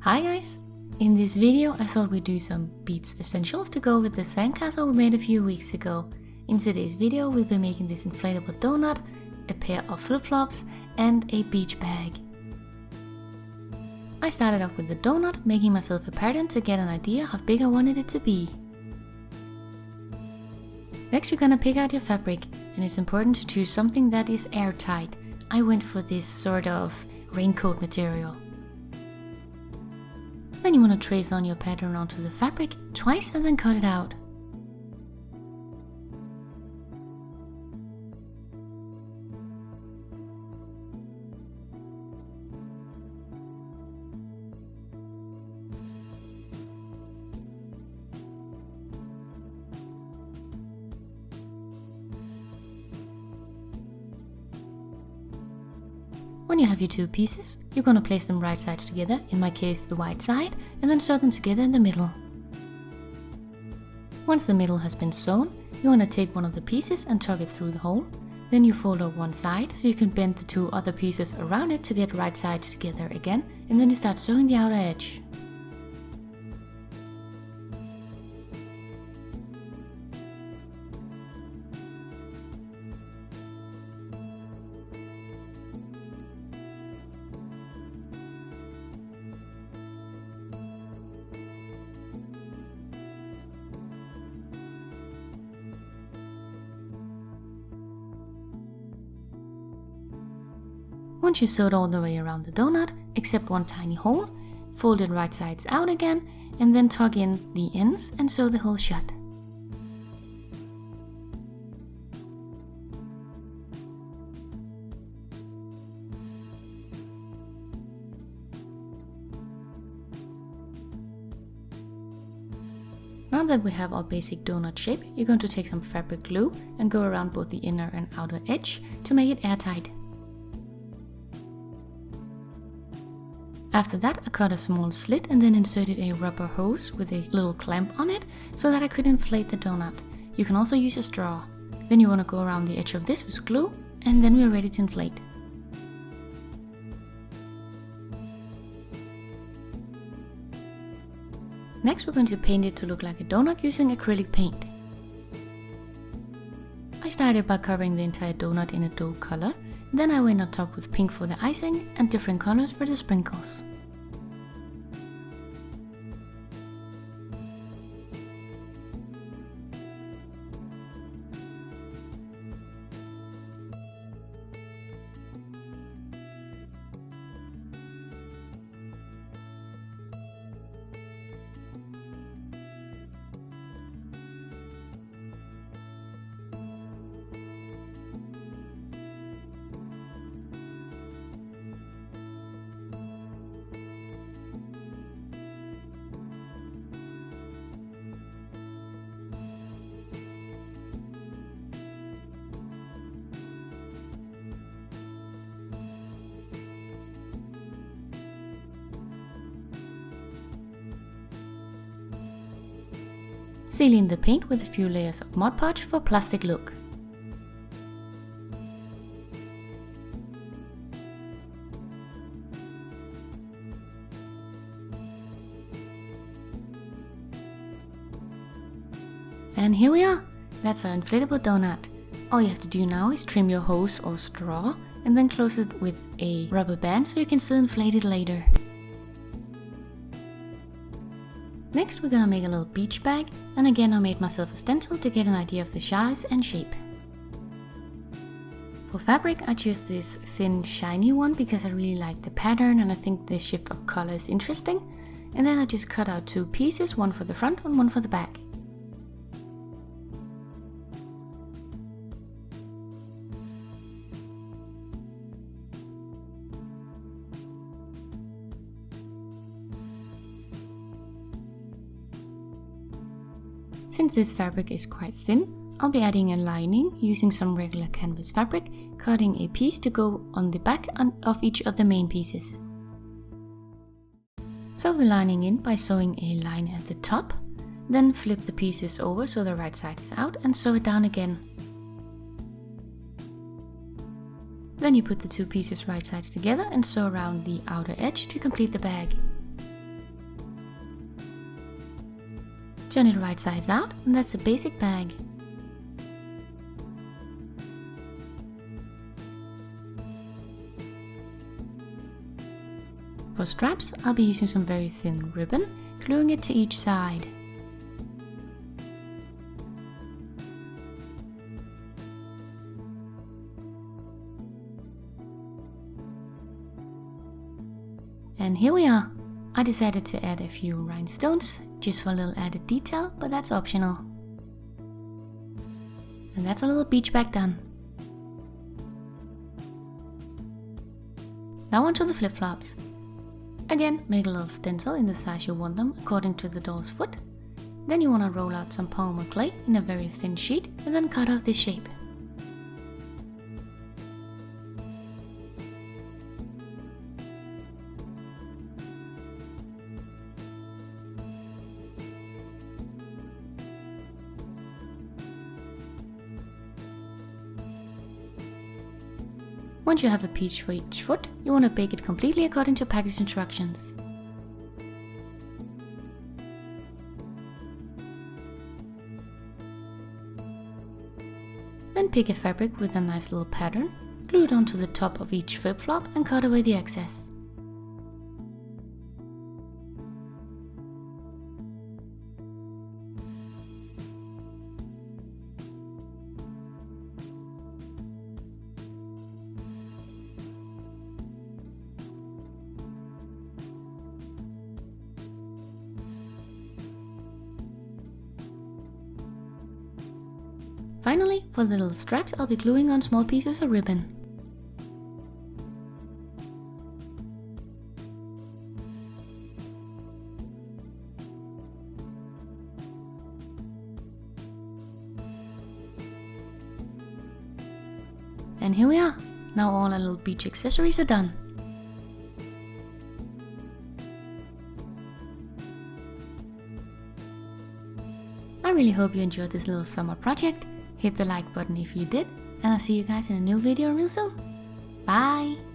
Hi guys! In this video I thought we'd do some Beats essentials to go with the sandcastle we made a few weeks ago. In today's video we'll be making this inflatable donut, a pair of flip-flops and a beach bag. I started off with the donut, making myself a pattern to get an idea how big I wanted it to be. Next you're gonna pick out your fabric, and it's important to choose something that is airtight. I went for this sort of raincoat material. Then you want to trace on your pattern onto the fabric twice and then cut it out. When you have your two pieces, you're going to place them right sides together, in my case the white side, and then sew them together in the middle. Once the middle has been sewn, you want to take one of the pieces and tuck it through the hole. Then you fold up one side so you can bend the two other pieces around it to get right sides together again, and then you start sewing the outer edge. Once you sewed all the way around the donut, except one tiny hole, fold it right sides out again, and then tuck in the ends and sew the hole shut. Now that we have our basic donut shape, you're going to take some fabric glue and go around both the inner and outer edge to make it airtight. After that, I cut a small slit and then inserted a rubber hose with a little clamp on it so that I could inflate the donut. You can also use a straw. Then you want to go around the edge of this with glue, and then we're ready to inflate. Next we're going to paint it to look like a donut using acrylic paint. I started by covering the entire donut in a dough color. Then I went on top with pink for the icing and different colors for the sprinkles. Sealing the paint with a few layers of Mod Podge for plastic look. And here we are! That's our inflatable donut. All you have to do now is trim your hose or straw and then close it with a rubber band so you can still inflate it later. Next we're gonna make a little beach bag, and again I made myself a stencil to get an idea of the size and shape. For fabric I chose this thin shiny one because I really like the pattern and I think the shift of color is interesting. And then I just cut out two pieces, one for the front and one for the back. Since this fabric is quite thin, I'll be adding a lining using some regular canvas fabric, cutting a piece to go on the back of each of the main pieces. Sew the lining in by sewing a line at the top, then flip the pieces over so the right side is out and sew it down again. Then you put the two pieces right sides together and sew around the outer edge to complete the bag. Turn it right sides out, and that's the basic bag. For straps, I'll be using some very thin ribbon, gluing it to each side. And here we are. I decided to add a few rhinestones, just for a little added detail, but that's optional. And that's a little beach bag done. Now onto the flip-flops. Again, make a little stencil in the size you want them according to the doll's foot. Then you want to roll out some polymer clay in a very thin sheet and then cut off this shape. Once you have a piece for each foot, you want to bake it completely according to package instructions. Then pick a fabric with a nice little pattern, glue it onto the top of each flip-flop and cut away the excess. Finally, for the little straps, I'll be gluing on small pieces of ribbon. And here we are. Now all our little beach accessories are done. I really hope you enjoyed this little summer project. Hit the like button if you did, and I'll see you guys in a new video real soon. Bye!